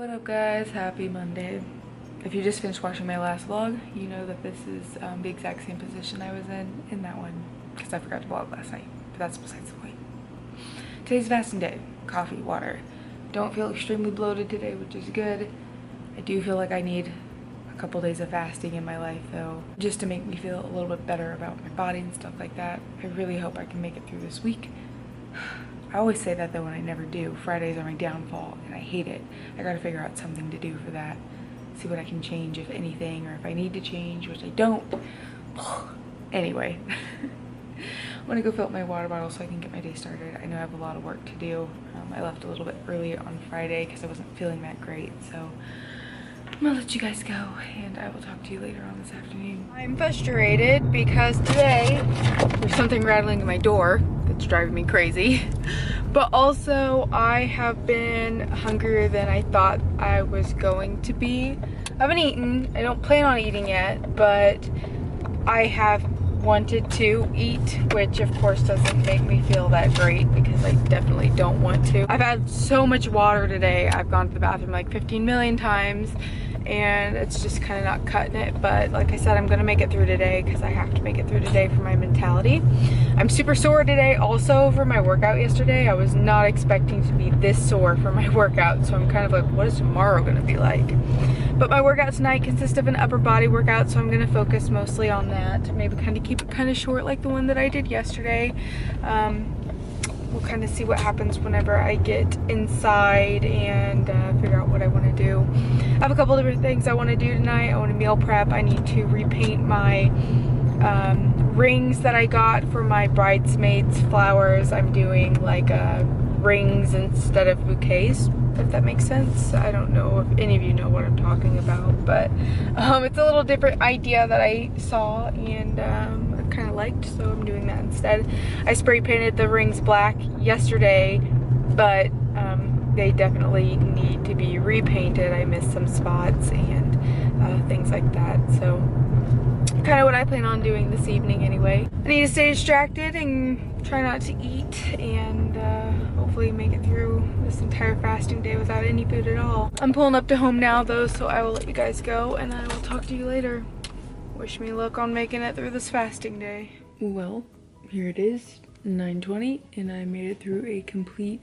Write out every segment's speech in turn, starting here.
What up guys, happy Monday. If you just finished watching my last vlog, you know that this is the exact same position I was in that one, because I forgot to vlog last night, but that's besides the point. Today's fasting day, coffee, water. Don't feel extremely bloated today, which is good. I do feel like I need a couple days of fasting in my life though, just to make me feel a little bit better about my body and stuff like that. I really hope I can make it through this week. I always say that though when I never do. Fridays are my downfall and I hate it. I gotta figure out something to do for that. See what I can change if anything, or if I need to change, which I don't. Anyway, I'm gonna go fill up my water bottle so I can get my day started. I know I have a lot of work to do. I left a little bit early on Friday because I wasn't feeling that great, so I'm gonna let you guys go and I will talk to you later on this afternoon. I'm frustrated because today there's something rattling in my door that's driving me crazy. But also I have been hungrier than I thought I was going to be. I haven't eaten. I don't plan on eating yet, but I have wanted to eat, which of course doesn't make me feel that great because I definitely don't want to. I've had so much water today. I've gone to the bathroom like 15 million times and it's just kind of not cutting it, but like I said, I'm gonna make it through today because I have to make it through today for my mentality. I'm super sore today also for my workout yesterday. I was not expecting to be this sore for my workout, so I'm kind of like, what is tomorrow gonna be like? But my workout tonight consists of an upper body workout, so I'm gonna focus mostly on that. Maybe kind of keep it kind of short like the one that I did yesterday. We'll kind of see what happens whenever I get inside and figure out what I want to do. I have a couple different things I want to do tonight. I want to meal prep. I need to repaint my rings that I got for my bridesmaids flowers. I'm doing like rings instead of bouquets, if that makes sense. I don't know if any of you know what I'm talking about, but it's a little different idea that I saw and I kind of liked, so I'm doing that instead. I spray painted the rings black yesterday, but they definitely need to be repainted. I missed some spots and things like that, so kind of what I plan on doing this evening anyway. I need to stay distracted and try not to eat and hopefully make it through this entire fasting day without any food at all. I'm pulling up to home now though, so I will let you guys go and I will talk to you later. Wish me luck on making it through this fasting day. Well, here it is, 9:20, and I made it through a complete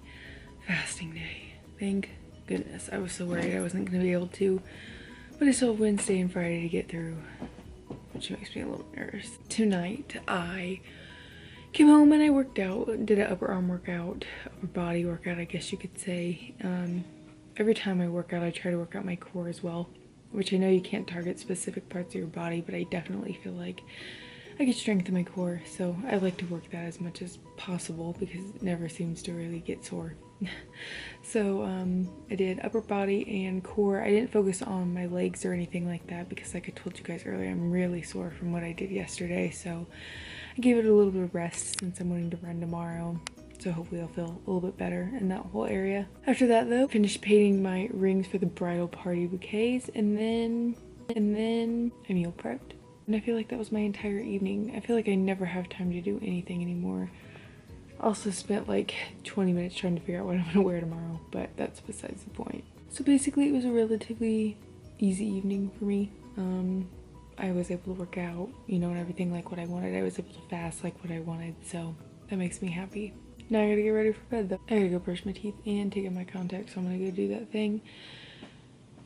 fasting day. Thank goodness. I was so worried I wasn't going to be able to, but I still have Wednesday and Friday to get through, which makes me a little nervous. Tonight, I came home and I worked out, did an upper arm workout, upper body workout, I guess you could say. Every time I work out, I try to work out my core as well, which I know you can't target specific parts of your body, but I definitely feel like I get strength in my core, so I like to work that as much as possible because it never seems to really get sore. So I did upper body and core. I didn't focus on my legs or anything like that because like I told you guys earlier, I'm really sore from what I did yesterday, so I gave it a little bit of rest since I'm wanting to run tomorrow. So hopefully I'll feel a little bit better in that whole area. After that though, finished painting my rings for the bridal party bouquets and then I meal prepped. And I feel like that was my entire evening. I feel like I never have time to do anything anymore. Also spent like 20 minutes trying to figure out what I'm gonna wear tomorrow, but that's besides the point. So basically it was a relatively easy evening for me. I was able to work out, you know, and everything like what I wanted. I was able to fast like what I wanted, so that makes me happy. Now I gotta get ready for bed though. I gotta go brush my teeth and take out my contacts, so I'm gonna go do that thing.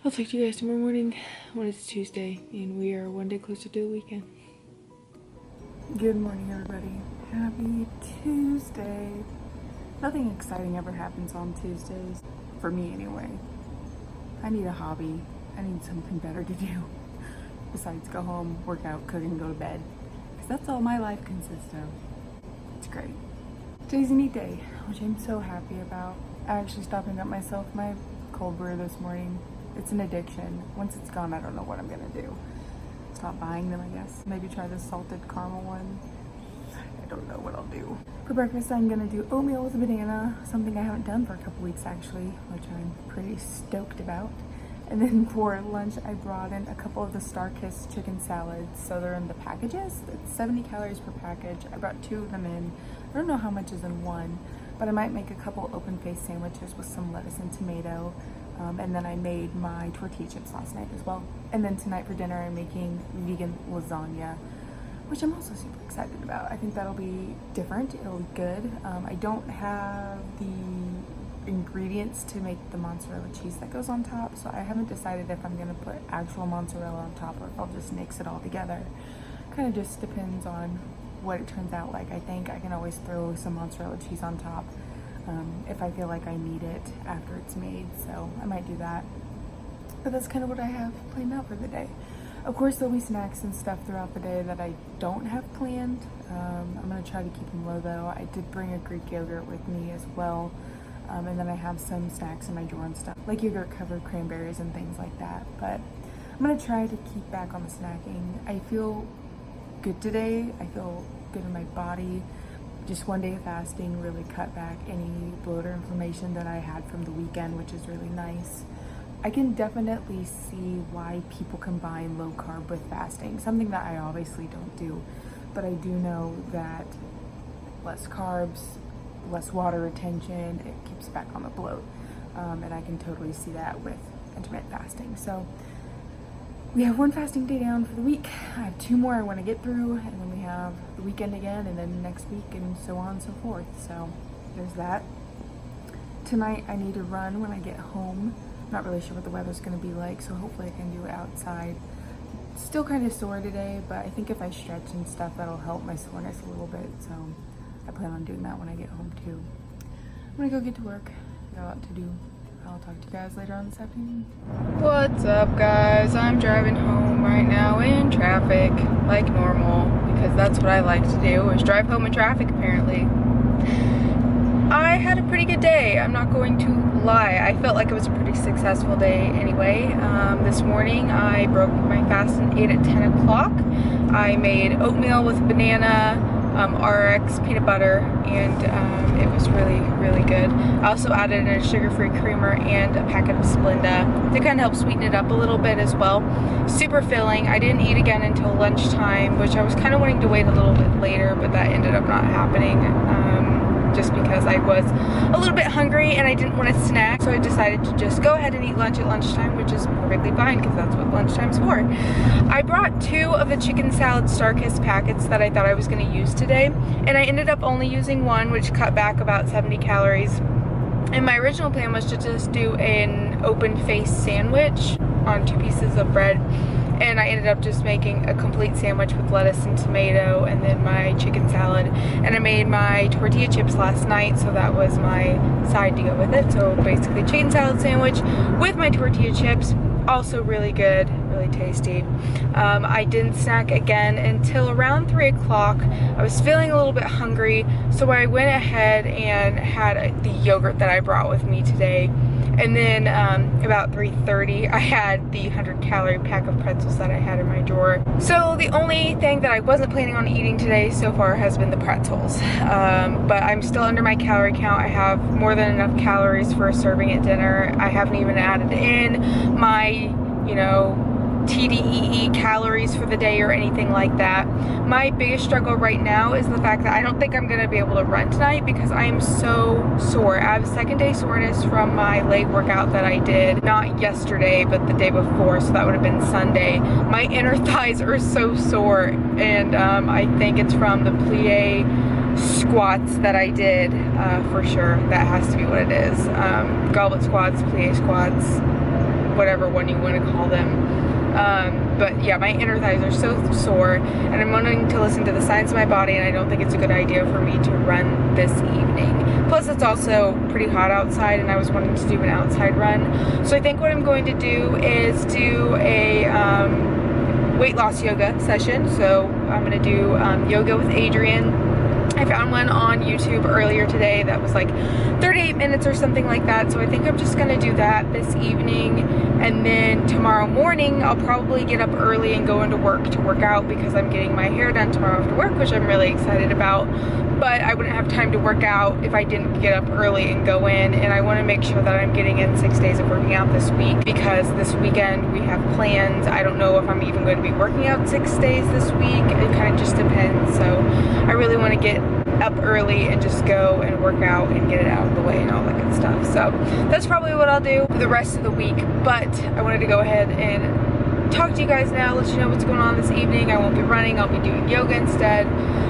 I'll talk to you guys tomorrow morning when it's Tuesday and we are one day closer to the weekend. Good morning everybody. Happy Tuesday. Nothing exciting ever happens on Tuesdays, for me anyway. I need a hobby. I need something better to do besides go home, work out, cook, and go to bed. Because that's all my life consists of. It's great. Today's a neat day, which I'm so happy about. I actually stopped and got myself my cold brew this morning. It's an addiction. Once it's gone, I don't know what I'm gonna do. Stop buying them, I guess. Maybe try the salted caramel one. I don't know what I'll do. For breakfast, I'm gonna do oatmeal with a banana, something I haven't done for a couple weeks actually, which I'm pretty stoked about. And then for lunch, I brought in a couple of the Star-Kissed chicken salads. So they're in the packages. It's 70 calories per package. I brought 2 of them in. I don't know how much is in one, but I might make a couple open-faced sandwiches with some lettuce and tomato. And then I made my tortilla chips last night as well. And then tonight for dinner I'm making vegan lasagna, which I'm also super excited about. I think that'll be different. It'll be good. I don't have the ingredients to make the mozzarella cheese that goes on top, so I haven't decided if I'm gonna put actual mozzarella on top or if I'll just mix it all together. Kind of just depends on what it turns out like. I think I can always throw some mozzarella cheese on top if I feel like I need it after it's made, so I might do that. But that's kind of what I have planned out for the day. Of course, there'll be snacks and stuff throughout the day that I don't have planned. I'm gonna try to keep them low though. I did bring a Greek yogurt with me as well. And then I have some snacks in my drawer and stuff, like yogurt covered cranberries and things like that. But I'm gonna try to keep back on the snacking. I feel good today. I feel good in my body. Just one day of fasting really cut back any bloat or inflammation that I had from the weekend, which is really nice. I can definitely see why people combine low carb with fasting, something that I obviously don't do, but I do know that less carbs, less water retention, it keeps back on the bloat, and I can totally see that with intermittent fasting. So we have one fasting day down for the week. I have 2 more I want to get through, and then we have the weekend again, and then next week, and so on and so forth. So there's that. Tonight I need to run when I get home. Not really sure what the weather's going to be like, so hopefully I can do it outside. Still kind of sore today, but I think if I stretch and stuff, that'll help my soreness a little bit. So I plan on doing that when I get home too. I'm gonna go get to work. Got a lot to do. I'll talk to you guys later on this afternoon. What's up, guys? I'm driving home right now in traffic, like normal, because that's what I like to do, is drive home in traffic apparently. I had a pretty good day, I'm not going to lie. I felt like it was a pretty successful day anyway. This morning I broke my fast and ate at 10 o'clock. I made oatmeal with banana, RX peanut butter, and it was really, really good. I also added a sugar-free creamer and a packet of Splenda to kind of help sweeten it up a little bit as well. Super filling. I didn't eat again until lunchtime, which I was kind of wanting to wait a little bit later, but that ended up not happening. Just because I was a little bit hungry and I didn't want to snack, so I decided to just go ahead and eat lunch at lunchtime, which is perfectly fine because that's what lunchtime's for. I brought 2 of the chicken salad Starkist packets that I thought I was going to use today, and I ended up only using 1, which cut back about 70 calories. And my original plan was to just do an open face sandwich on 2 pieces of bread. And I ended up just making a complete sandwich with lettuce and tomato and then my chicken salad. And I made my tortilla chips last night, so that was my side to go with it. So basically chicken salad sandwich with my tortilla chips. Also really good, really tasty. I didn't snack again until around 3 o'clock. I was feeling a little bit hungry, so I went ahead and had the yogurt that I brought with me today. And then about 3:30, I had the 100-calorie pack of pretzels that I had in my drawer. So the only thing that I wasn't planning on eating today so far has been the pretzels. But I'm still under my calorie count. I have more than enough calories for a serving at dinner. I haven't even added in my, you know, TDEE calories for the day or anything like that. My biggest struggle right now is the fact that I don't think I'm going to be able to run tonight because I am so sore. I have 2nd day soreness from my leg workout that I did, not yesterday, but the day before, so that would have been Sunday. My inner thighs are so sore, and I think it's from the plie squats that I did, for sure. That has to be what it is. Goblet squats, plie squats, whatever one you want to call them. But yeah, my inner thighs are so sore, and I'm wanting to listen to the signs of my body, and I don't think it's a good idea for me to run this evening. Plus, it's also pretty hot outside, and I was wanting to do an outside run. So I think what I'm going to do is do a weight loss yoga session. So I'm going to do yoga with Adrian. I found one on YouTube earlier today that was like 38 minutes or something like that, so I think I'm just gonna do that this evening, and then tomorrow morning I'll probably get up early and go into work to work out because I'm getting my hair done tomorrow after work, which I'm really excited about. but I wouldn't have time to work out if I didn't get up early and go in, and I want to make sure that I'm getting in 6 days of working out this week, because this weekend we have plans. I don't know if I'm even going to be working out 6 days this week. It kind of just depends. So I really want to get up early and just go and work out and get it out of the way and all that good stuff. So that's probably what I'll do for the rest of the week, but I wanted to go ahead and talk to you guys now, let you know what's going on this evening. I won't be running, I'll be doing yoga instead.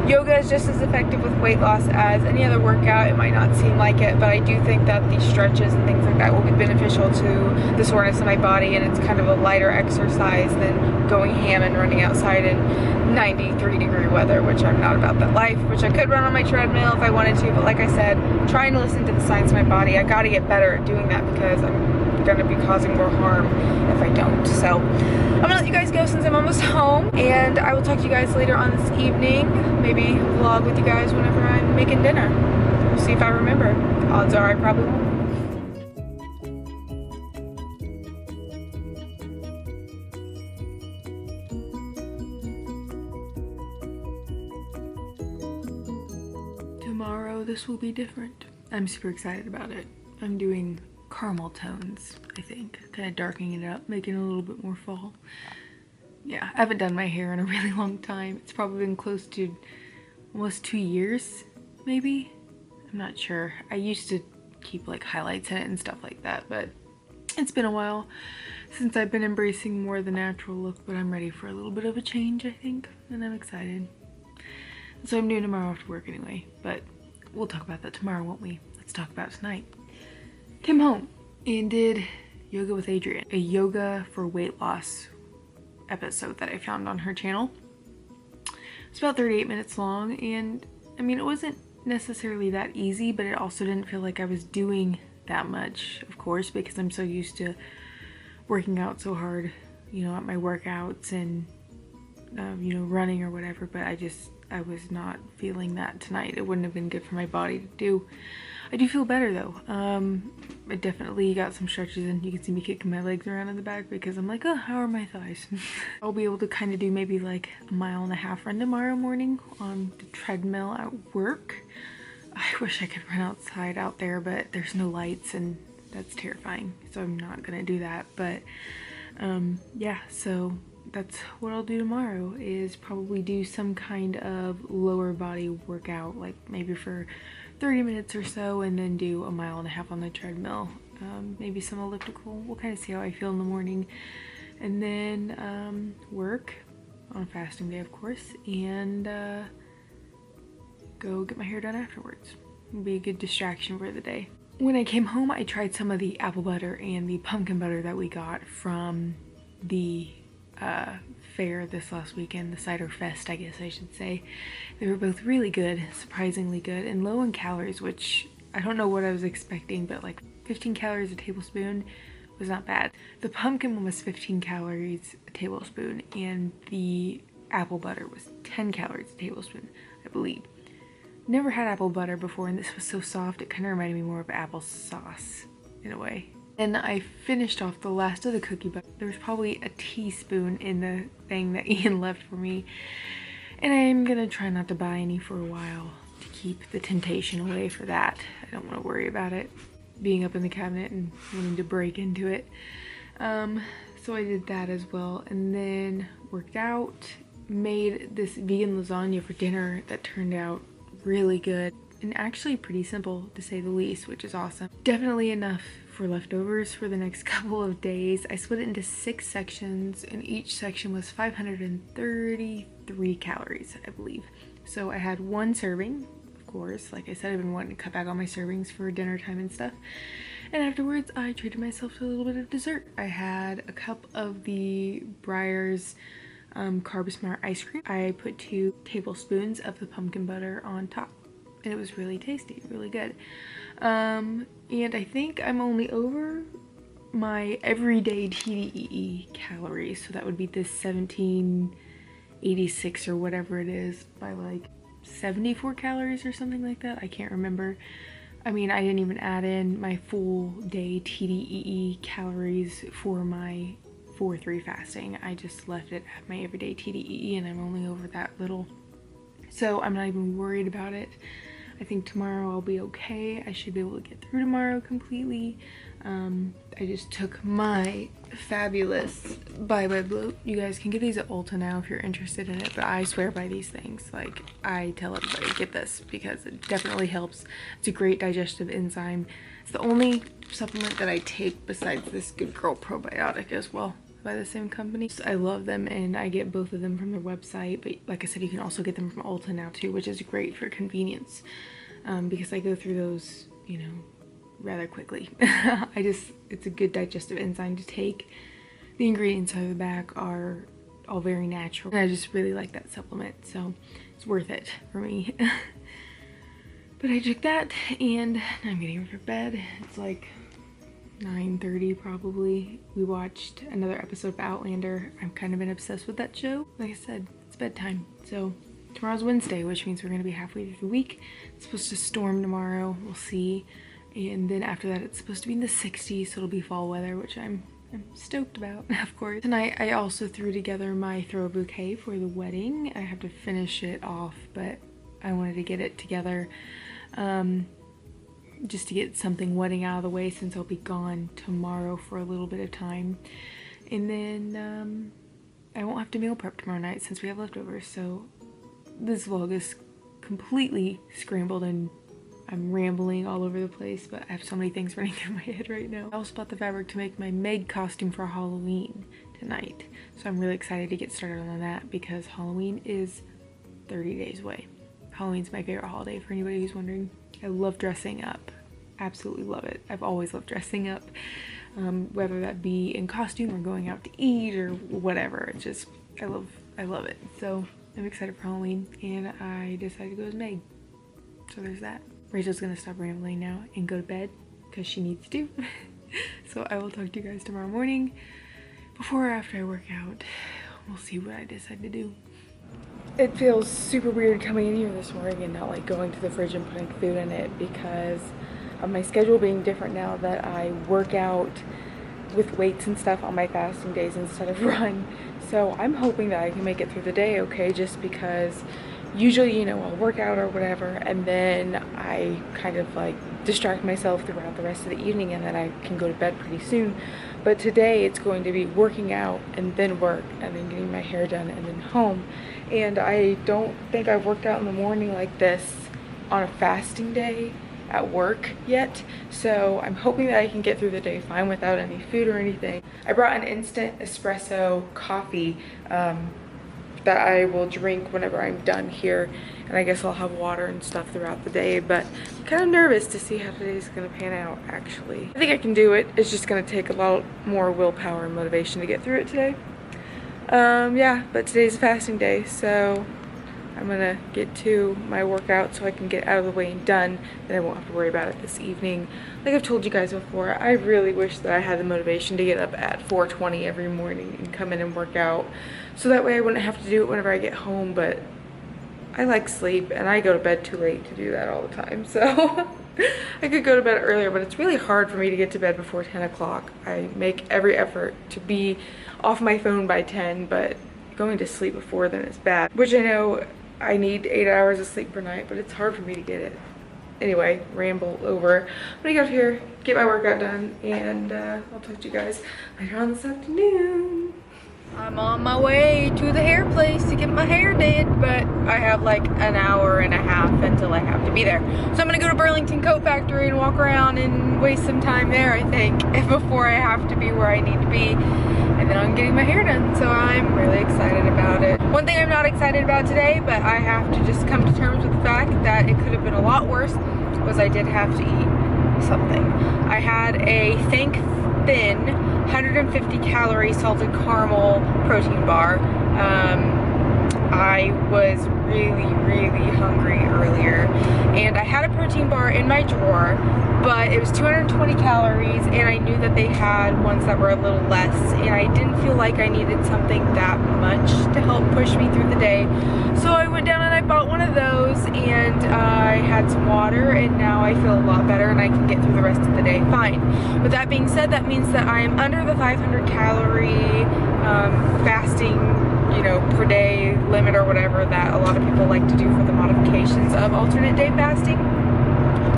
Yoga is just as effective with weight loss as any other workout. It might not seem like it, but I do think that these stretches and things like that will be beneficial to the soreness in my body, and it's kind of a lighter exercise than going ham and running outside in 93-degree weather, which I'm not about that life, which I could run on my treadmill if I wanted to, but like I said, trying to listen to the signs of my body. I gotta get better at doing that because I'm gonna be causing more harm if I don't. So I'm gonna let you guys go since I'm almost home, and I will talk to you guys later on this evening. Maybe vlog with you guys whenever I'm making dinner. We'll see if I remember. Odds are I probably won't. Tomorrow this will be different. I'm super excited about it. I'm doing caramel tones, I think. Kind of darkening it up, making it a little bit more fall. Yeah, I haven't done my hair in a really long time. It's probably been close to almost 2 years, maybe? I'm not sure. I used to keep like highlights in it and stuff like that, but it's been a while since I've been embracing more of the natural look, but I'm ready for a little bit of a change, I think, and I'm excited. So I'm doing tomorrow after work anyway, but we'll talk about that tomorrow, won't we? Let's talk about it tonight. Came home and did yoga with Adrienne, a yoga for weight loss episode that I found on her channel. It's about 38 minutes long, and I mean, it wasn't necessarily that easy, but it also didn't feel like I was doing that much, of course, because I'm so used to working out so hard, you know, at my workouts and you know, running or whatever, but I was not feeling that tonight. It wouldn't have been good for my body to do. I do feel better though. I definitely got some stretches in. You can see me kicking my legs around in the back because I'm like, oh, how are my thighs? I'll be able to kind of do maybe like a 1.5 mile run tomorrow morning on the treadmill at work. I wish I could run outside out there, but there's no lights and that's terrifying. So I'm not gonna do that. But yeah, so that's what I'll do tomorrow, is probably do some kind of lower body workout, like maybe for 30 minutes or so, and then do 1.5 miles on the treadmill. Maybe some elliptical. We'll kind of see how I feel in the morning. And then work on a fasting day, of course, and go get my hair done afterwards. It'll be a good distraction for the day. When I came home, I tried some of the apple butter and the pumpkin butter that we got from the fair this last weekend, the cider fest, I guess I should say. They were both really good, surprisingly good, and low in calories, which I don't know what I was expecting, but like 15 calories a tablespoon was not bad. The pumpkin one was 15 calories a tablespoon, and the apple butter was 10 calories a tablespoon, I believe. Never had apple butter before, and this was so soft, it kind of reminded me more of applesauce in a way. And I finished off the last of the cookie butter. There was probably a teaspoon in the thing that Ian left for me. And I'm gonna try not to buy any for a while to keep the temptation away for that. I don't want to worry about it being up in the cabinet and wanting to break into it. So I did that as well, and then worked out, made this vegan lasagna for dinner that turned out really good and actually pretty simple to say the least, which is awesome. Definitely enough for leftovers for the next couple of days. I split it into 6 sections, and each section was 533 calories, I believe. So I had 1 serving, of course. Like I said, I've been wanting to cut back on my servings for dinner time and stuff. And afterwards, I treated myself to a little bit of dessert. I had a cup of the Breyers Carb Smart ice cream. I put 2 tablespoons of the pumpkin butter on top, and it was really tasty, really good. And I think I'm only over my everyday TDEE calories, so that would be this 1786 or whatever it is, by like 74 calories or something like that. I can't remember. I mean, I didn't even add in my full day TDEE calories for my 4-3 fasting. I just left it at my everyday TDEE, and I'm only over that little. so I'm not even worried about it. I think tomorrow I'll be okay. I should be able to get through tomorrow completely. I just took my fabulous Bye Bye Bloat. You guys can get these at Ulta now if you're interested in it, but I swear by these things. Like, I tell everybody, get this because it definitely helps. It's a great digestive enzyme. It's the only supplement that I take besides this Good Girl probiotic as well, by the same company. So I love them, and I get both of them from their website, but like I said, you can also get them from Ulta now too, which is great for convenience, because I go through those, you know, rather quickly. It's a good digestive enzyme to take. The ingredients on the back are all very natural, and I just really like that supplement, so it's worth it for me. But I took that, and now I'm getting ready for bed. It's like 9:30 probably. We watched another episode of Outlander. I've kind of been obsessed with that show. Like I said, it's bedtime. So tomorrow's Wednesday, which means we're gonna be halfway through the week. It's supposed to storm tomorrow, we'll see. And then after that, it's supposed to be in the 60s, so it'll be fall weather, which I'm stoked about, of course. Tonight, I also threw together my throw bouquet for the wedding. I have to finish it off, but I wanted to get it together just to get something wedding out of the way since I'll be gone tomorrow for a little bit of time. And then I won't have to meal prep tomorrow night since we have leftovers, so this vlog is completely scrambled and I'm rambling all over the place, but I have so many things running through my head right now. I also bought the fabric to make my Meg costume for Halloween tonight, so I'm really excited to get started on that because Halloween is 30 days away. Halloween's my favorite holiday, for anybody who's wondering. I love dressing up. Absolutely love it. I've always loved dressing up, whether that be in costume or going out to eat or whatever. It's just, I love it. So I'm excited for Halloween, and I decided to go as Meg. So there's that. Rachel's gonna stop rambling now and go to bed because she needs to. So I will talk to you guys tomorrow morning before or after I work out. We'll see what I decide to do. It feels super weird coming in here this morning and not like going to the fridge and putting food in it because of my schedule being different now that I work out with weights and stuff on my fasting days instead of run. So I'm hoping that I can make it through the day okay, just because usually, you know, I'll work out or whatever and then I kind of like distract myself throughout the rest of the evening and then I can go to bed pretty soon. But today it's going to be working out and then work and then getting my hair done and then home. And I don't think I've worked out in the morning like this on a fasting day at work yet, so I'm hoping that I can get through the day fine without any food or anything. I brought an instant espresso coffee that I will drink whenever I'm done here, and I guess I'll have water and stuff throughout the day, but I'm kind of nervous to see how today's gonna pan out actually. I think I can do it. It's just gonna take a lot more willpower and motivation to get through it today. Yeah, but today's a fasting day, so I'm gonna get to my workout so I can get out of the way and done, then I won't have to worry about it this evening. Like I've told you guys before, I really wish that I had the motivation to get up at 4:20 every morning and come in and work out, so that way I wouldn't have to do it whenever I get home, but I like sleep and I go to bed too late to do that all the time, so I could go to bed earlier, but it's really hard for me to get to bed before 10 o'clock. I make every effort to be off my phone by 10, but going to sleep before then is bad, which I know I need 8 hours of sleep per night, but it's hard for me to get it. Anyway, ramble over. I'm gonna get up here, get my workout done, and I'll talk to you guys later on this afternoon. I'm on my way to the hair place to get my hair did, but I have like an hour and a half until I have to be there. So I'm gonna go to Burlington Coat Factory and walk around and waste some time there, I think, before I have to be where I need to be. And then I'm getting my hair done, so I'm really excited about it. One thing I'm not excited about today, but I have to just come to terms with the fact that it could have been a lot worse, was I did have to eat something. I had a Thank Thin 150 calorie salted caramel protein bar. I was really hungry earlier, and I had a protein bar in my drawer, but it was 220 calories, and I knew that they had ones that were a little less, and I didn't feel like I needed something that much to help push me through the day. So I went down and I bought one of those, and I had some water, and now I feel a lot better and I can get through the rest of the day fine. With that being said, that means that I am under the 500 calorie fasting you know, per day limit or whatever that a lot of people like to do for the modifications of alternate day fasting.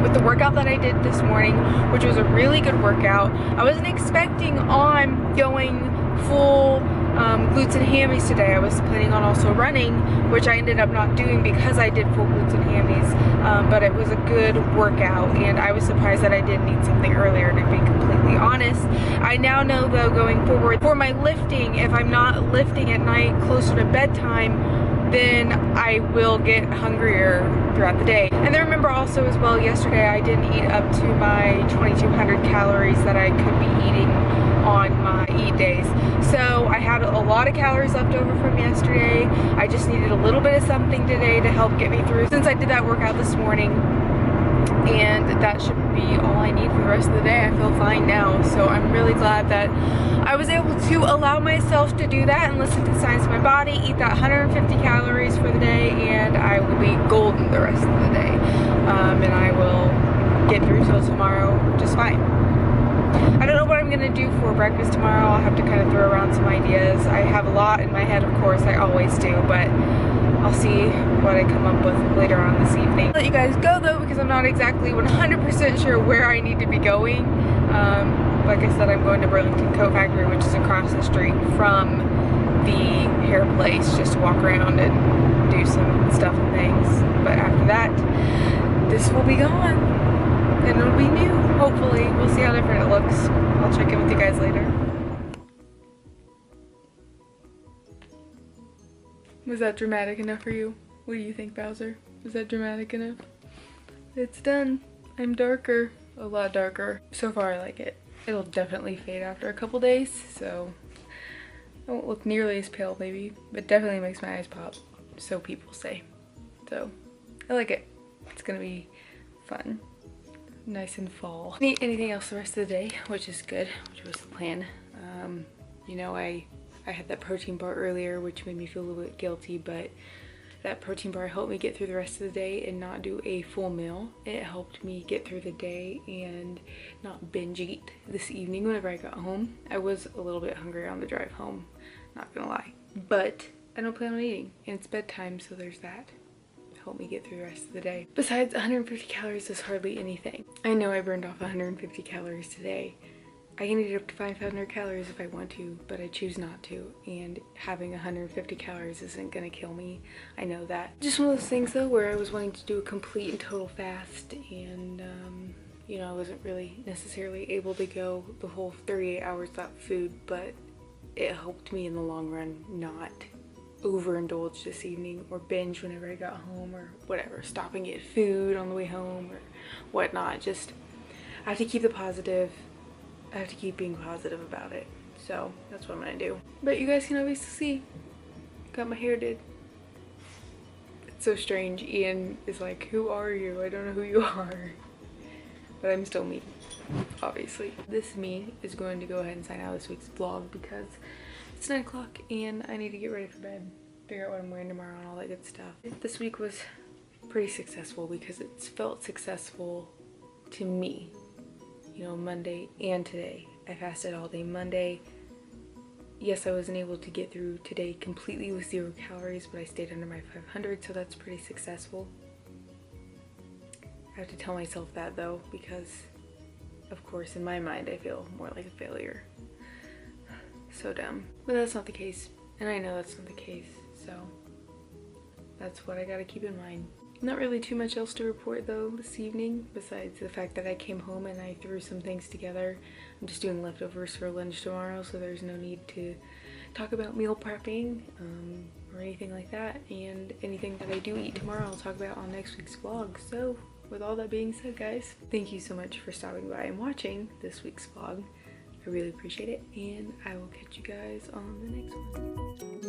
With the workout that I did this morning, which was a really good workout, I wasn't expecting on going full glutes and hammies today. I was planning on also running, which I ended up not doing because I did full glutes and hammies, but it was a good workout, and I was surprised that I didn't need something earlier, to be completely honest. I now know though, going forward, for my lifting, if I'm not lifting at night closer to bedtime, then I will get hungrier throughout the day. And then remember also as well, yesterday I didn't eat up to my 2,200 calories that I could be eating on my eat days. So I had a lot of calories left over from yesterday. I just needed a little bit of something today to help get me through, since I did that workout this morning. And that should be all I need for the rest of the day. I feel fine now, so I'm really glad that I was able to allow myself to do that and listen to the signs of my body, eat that 150 calories for the day, and I will be golden the rest of the day. And I will get through till tomorrow just fine. I don't know what I'm gonna do for breakfast tomorrow. I'll have to kind of throw around some ideas. I have a lot in my head, of course, I always do, but I'll see what I come up with later on this evening. I'll let you guys go though, because I'm not exactly 100% sure where I need to be going. Like I said, I'm going to Burlington Coat Factory, which is across the street from the hair place, just to walk around and do some stuff and things. But after that, this will be gone and it'll be new, hopefully. We'll see how different it looks. I'll check in with you guys later. Was that dramatic enough for you? What do you think, Bowser? Was that dramatic enough? It's done. I'm darker. A lot darker. So far I like it. It'll definitely fade after a couple days, so I won't look nearly as pale maybe, but definitely makes my eyes pop, so people say. So I like it. It's gonna be fun. Nice and fall. Didn't eat anything else the rest of the day, which is good, which was the plan. You know, I had that protein bar earlier, which made me feel a little bit guilty, but that protein bar helped me get through the rest of the day and not do a full meal. It helped me get through the day and not binge eat this evening whenever I got home. I was a little bit hungry on the drive home, not gonna lie, but I don't plan on eating, and it's bedtime, so there's that. Help me get through the rest of the day. Besides, 150 calories is hardly anything. I know I burned off 150 calories today. I can eat up to 500 calories if I want to, but I choose not to, and having 150 calories isn't gonna kill me. I know that. Just one of those things though where I was wanting to do a complete and total fast, and you know, I wasn't really necessarily able to go the whole 38 hours without food, but it helped me in the long run not overindulge this evening or binge whenever I got home or whatever, stop and get food on the way home or whatnot. Just, I have to keep the positive. I have to keep being positive about it. So that's what I'm gonna do. But you guys can obviously see, got my hair did. It's so strange. Ian is like, who are you? I don't know who you are. But I'm still me, obviously. This me is going to go ahead and sign out this week's vlog because it's 9 o'clock and I need to get ready for bed. Figure out what I'm wearing tomorrow and all that good stuff. This week was pretty successful because it's felt successful to me. You know, Monday and today. I fasted all day Monday. Yes, I wasn't able to get through today completely with 0 calories, but I stayed under my 500, so that's pretty successful. I have to tell myself that though, because of course in my mind I feel more like a failure. So dumb. But that's not the case, and I know that's not the case, so that's what I gotta keep in mind. Not really too much else to report though this evening, besides the fact that I came home and I threw some things together. I'm just doing leftovers for lunch tomorrow, so there's no need to talk about meal prepping or anything like that. And anything that I do eat tomorrow I'll talk about on next week's vlog. So with all that being said, guys, thank you so much for stopping by and watching this week's vlog. I really appreciate it, and I will catch you guys on the next one.